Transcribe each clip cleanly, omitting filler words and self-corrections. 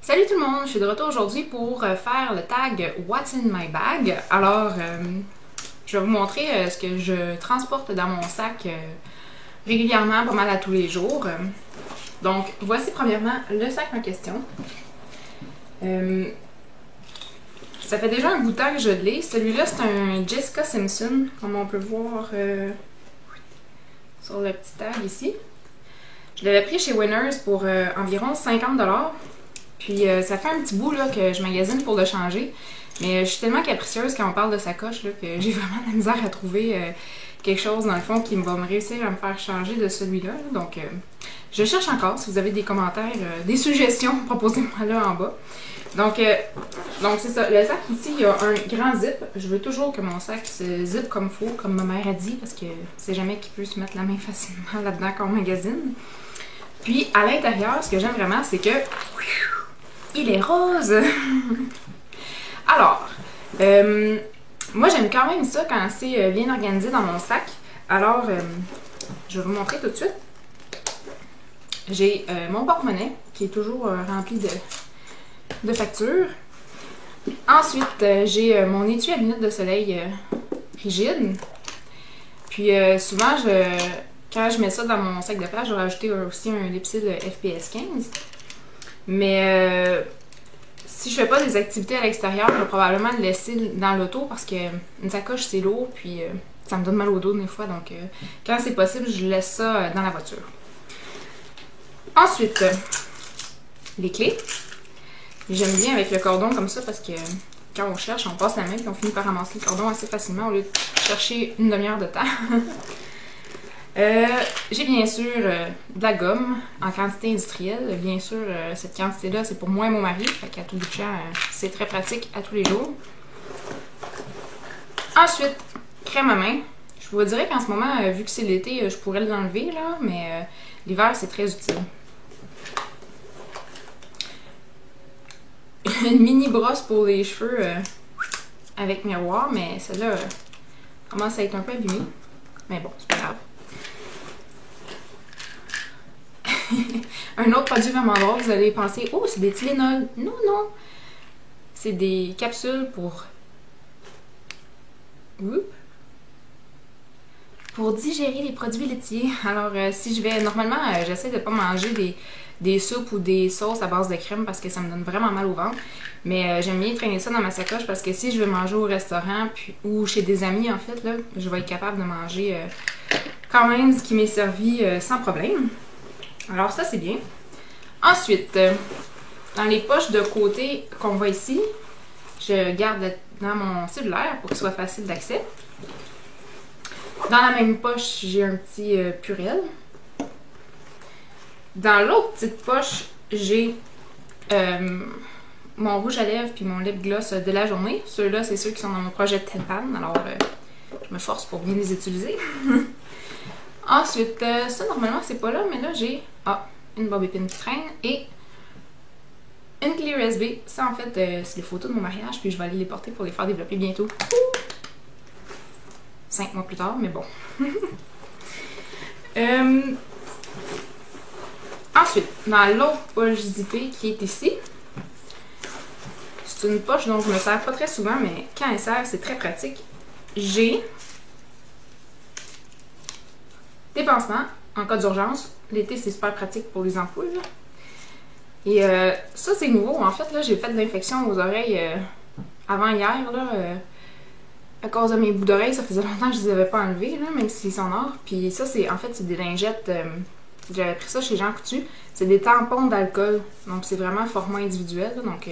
Salut tout le monde, je suis de retour aujourd'hui pour faire le tag What's in my bag. Alors, je vais vous montrer ce que je transporte dans mon sac régulièrement, pas mal à tous les jours. Donc, voici premièrement le sac en question. Ça fait déjà un bout de temps que je l'ai. Celui-là, c'est un Jessica Simpson, comme on peut voir sur le petit tag ici. Je l'avais pris chez Winners pour environ 50$. Puis ça fait un petit bout là, que je magasine pour le changer. Mais je suis tellement capricieuse quand on parle de sacoche là, que j'ai vraiment de la misère à trouver quelque chose dans le fond qui va me réussir à me faire changer de celui-là. Donc je cherche encore. Si vous avez des commentaires, des suggestions, proposez-moi là en bas. Donc c'est ça. Le sac ici, il y a un grand zip. Je veux toujours que mon sac se zip comme il faut, comme ma mère a dit, parce que c'est jamais qu'il peut se mettre la main facilement là-dedans quand on magasine. Puis à l'intérieur, ce que j'aime vraiment, c'est que il est rose! Alors, moi j'aime quand même ça quand c'est bien organisé dans mon sac. Alors, je vais vous montrer tout de suite. J'ai mon porte-monnaie qui est toujours rempli de factures. Ensuite, j'ai mon étui à lunettes de soleil rigide. Puis souvent, quand je mets ça dans mon sac de plage, je vais rajouter aussi un lipsil FPS 15. Mais si je fais pas des activités à l'extérieur, je vais probablement le laisser dans l'auto parce que une sacoche c'est lourd puis ça me donne mal au dos des fois. Donc quand c'est possible, je laisse ça dans la voiture. Ensuite, les clés. J'aime bien avec le cordon comme ça parce que quand on cherche, on passe la main et on finit par ramasser le cordon assez facilement au lieu de chercher une demi-heure de temps. J'ai bien sûr de la gomme en quantité industrielle. Bien sûr, cette quantité-là, c'est pour moi et mon mari. Fait qu'à tout bout de champ, c'est très pratique à tous les jours. Ensuite, crème à main. Je vous dirais qu'en ce moment, vu que c'est l'été, je pourrais l'enlever, là, mais l'hiver, c'est très utile. Une mini brosse pour les cheveux avec miroir, mais celle-là commence à être un peu abîmée. Mais bon, c'est pas grave. Un autre produit vraiment drôle, vous allez penser, oh, c'est des Tylenol. Non, non. C'est des capsules pour digérer les produits laitiers. Alors, si je vais, normalement, j'essaie de pas manger des soupes ou des sauces à base de crème parce que ça me donne vraiment mal au ventre. Mais j'aime bien traîner ça dans ma sacoche parce que si je veux manger au restaurant ou chez des amis, en fait, là, je vais être capable de manger quand même ce qui m'est servi sans problème. Alors ça, c'est bien. Ensuite, dans les poches de côté qu'on voit ici, je garde dans mon cellulaire pour qu'il soit facile d'accès. Dans la même poche, j'ai un petit Purell. Dans l'autre petite poche, j'ai mon rouge à lèvres puis mon lip gloss de la journée. Ceux-là, c'est ceux qui sont dans mon projet de Tenpan. Alors, je me force pour bien les utiliser. Ensuite, ça, normalement, c'est pas là, mais là, j'ai une bobby pin qui traîne et une clé USB. Ça, en fait, c'est les photos de mon mariage, puis je vais aller les porter pour les faire développer bientôt. 5 mois plus tard, mais bon. Ensuite, dans l'autre poche zippée qui est ici, c'est une poche dont je me sers pas très souvent, mais quand elle sert, c'est très pratique. J'ai des pansements en cas d'urgence. L'été, c'est super pratique pour les ampoules. Là. Et ça, c'est nouveau. En fait, là, j'ai fait de l'infection aux oreilles avant hier. Là, à cause de mes bouts d'oreilles, ça faisait longtemps que je les avais pas enlevés, là, même s'ils sont noirs. Puis ça, c'est en fait, c'est des lingettes. J'avais pris ça chez Jean Coutu. C'est des tampons d'alcool. Donc, c'est vraiment format individuel. Là, donc,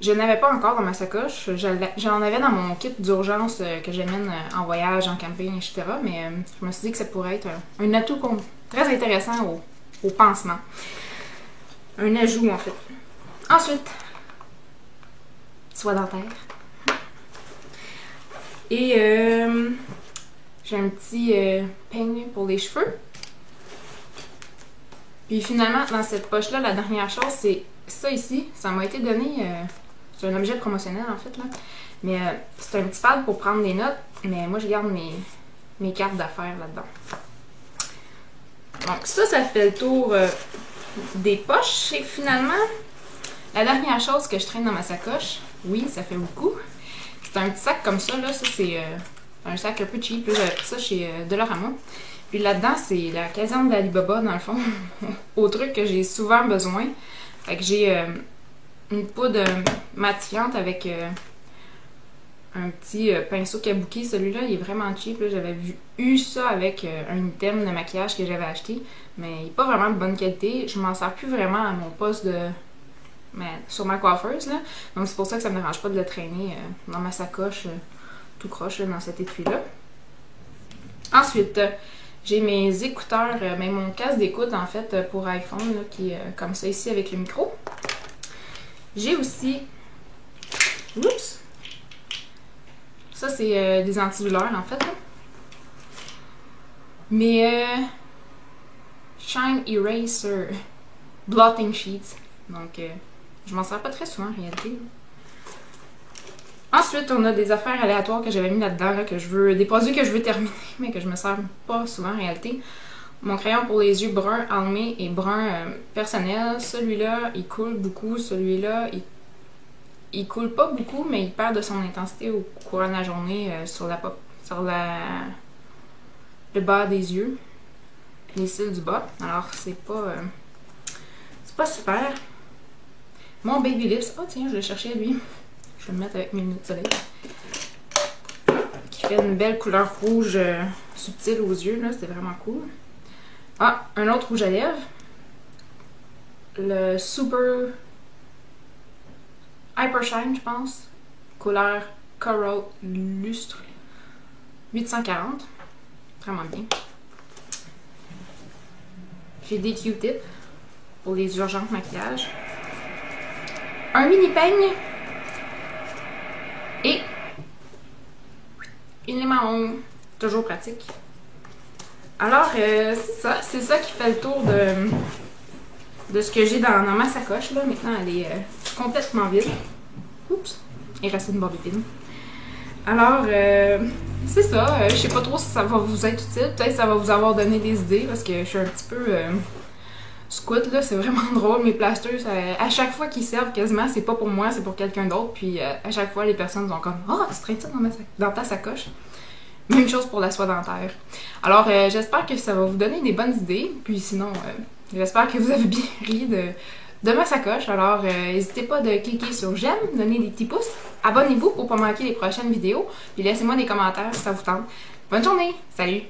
je n'avais pas encore dans ma sacoche. J'en avais dans mon kit d'urgence que j'amène en voyage, en camping, etc. Mais je me suis dit que ça pourrait être un atout très intéressant au pansement. Un ajout, en fait. Ensuite, soie dentaire. Et j'ai un petit peigne pour les cheveux. Puis finalement, dans cette poche-là, la dernière chose, c'est ça ici. Ça m'a été donné... c'est un objet promotionnel, en fait, là. Mais c'est un petit pad pour prendre des notes. Mais moi, je garde mes cartes d'affaires là-dedans. Donc ça fait le tour des poches. Et finalement, La dernière chose que je traîne dans ma sacoche, oui, ça fait beaucoup. C'est un petit sac comme ça, là. Ça, c'est un sac un peu cheap. J'avais pris ça chez Dollarama. Puis là-dedans, c'est la caserne d'Alibaba, dans le fond. Au truc que j'ai souvent besoin. Fait que j'ai une poudre matifiante avec un petit pinceau kabuki. Celui-là, il est vraiment cheap. J'avais eu ça avec un item de maquillage que j'avais acheté. Mais il n'est pas vraiment de bonne qualité. Je m'en sers plus vraiment à mon poste sur ma coiffeuse. Là. Donc c'est pour ça que ça me dérange pas de le traîner dans ma sacoche tout croche là, dans cet étui-là. Ensuite, j'ai mes écouteurs, mon casque d'écoute en fait pour iPhone là, qui est comme ça ici avec le micro. J'ai aussi... Oups! Ça c'est des antidouleurs en fait. Là. Mais Shine Eraser Blotting Sheets. Donc je m'en sers pas très souvent en réalité. Ensuite, on a des affaires aléatoires que j'avais mis là-dedans, là, des produits que je veux terminer, mais que je me sers pas souvent en réalité. Mon crayon pour les yeux brun Almay et brun personnel. Celui-là, il coule beaucoup. Celui-là, il coule pas beaucoup, mais il perd de son intensité au courant de la journée sur le bas des yeux. Les cils du bas. Alors, c'est pas super. Mon Baby Lips. Oh tiens, je l'ai cherché à lui. Je vais le mettre avec mes lunettes de soleil. Qui fait une belle couleur rouge subtile aux yeux, là. C'est vraiment cool. Ah, un autre rouge à lèvres. Le Super Hyper Shine, je pense. Couleur Coral Lustre. 840. Vraiment bien. J'ai des Q-tips pour les urgences maquillage. Un mini peigne. Et une lime à ongles, toujours pratique. Alors, c'est ça qui fait le tour de ce que j'ai dans ma sacoche. Là. Maintenant, elle est complètement vide. Oups, il reste une barbe épine. Alors, c'est ça. Je sais pas trop si ça va vous être utile. Peut-être que ça va vous avoir donné des idées parce que je suis un petit peu... squat là, c'est vraiment drôle. Mes plasters, à chaque fois qu'ils servent quasiment, c'est pas pour moi, c'est pour quelqu'un d'autre. Puis à chaque fois, les personnes sont comme « Ah, tu traînes ça dans ta sacoche? » Même chose pour la soie dentaire. Alors, j'espère que ça va vous donner des bonnes idées. Puis sinon, j'espère que vous avez bien ri de ma sacoche. Alors, n'hésitez pas de cliquer sur « J'aime », donner des petits pouces. Abonnez-vous pour pas manquer les prochaines vidéos. Puis laissez-moi des commentaires si ça vous tente. Bonne journée! Salut!